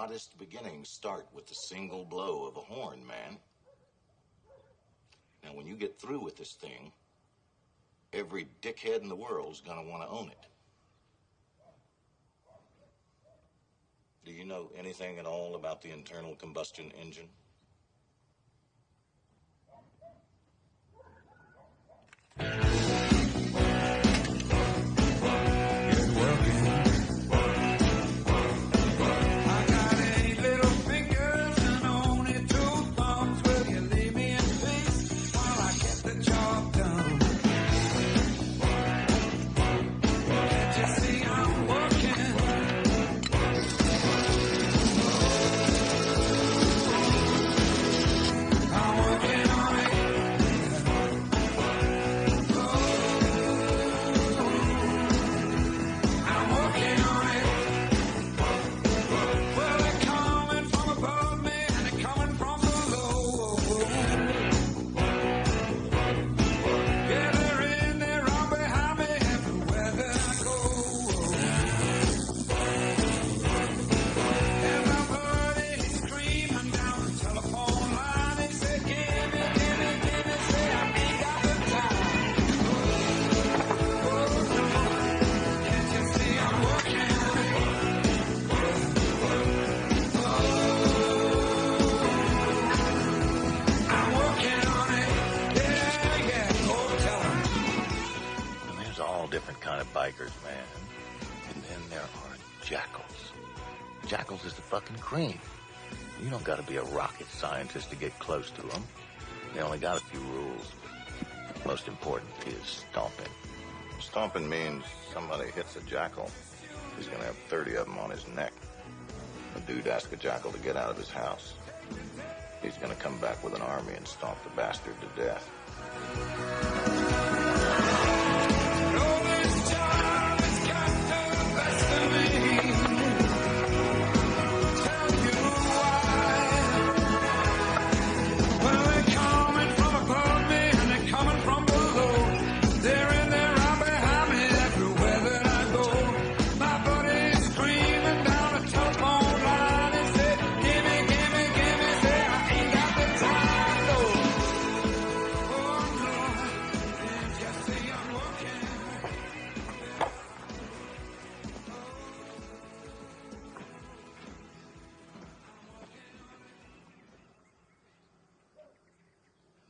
modest beginnings start with the single blow of a horn, man. Now, when you get through with this thing, every dickhead in the world's gonna want to own it. Do you know anything at all about the internal combustion engine? Different kind of bikers, man. And then there are jackals. Jackals is the fucking cream. You don't gotta be a rocket scientist to get close to them. They only got a few rules. Most important is stomping. Stomping means somebody hits a jackal. He's gonna have 30 of them on his neck. A dude asks a jackal to get out of his house. He's gonna come back with an army and stomp the bastard to death.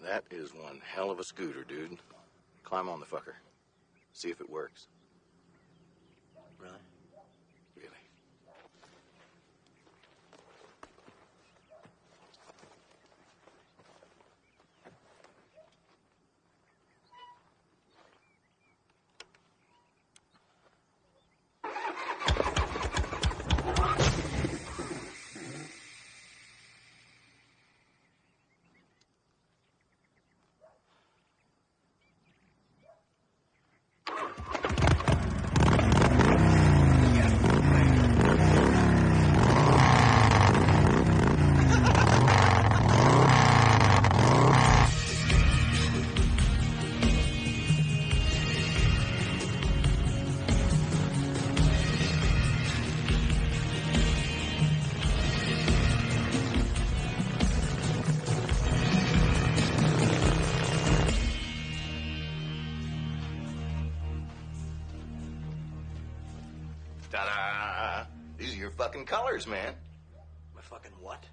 That is one hell of a scooter, dude. Climb on the fucker. See if it works. Really? Really? Ta-da! These are your fucking colors, man. My fucking what?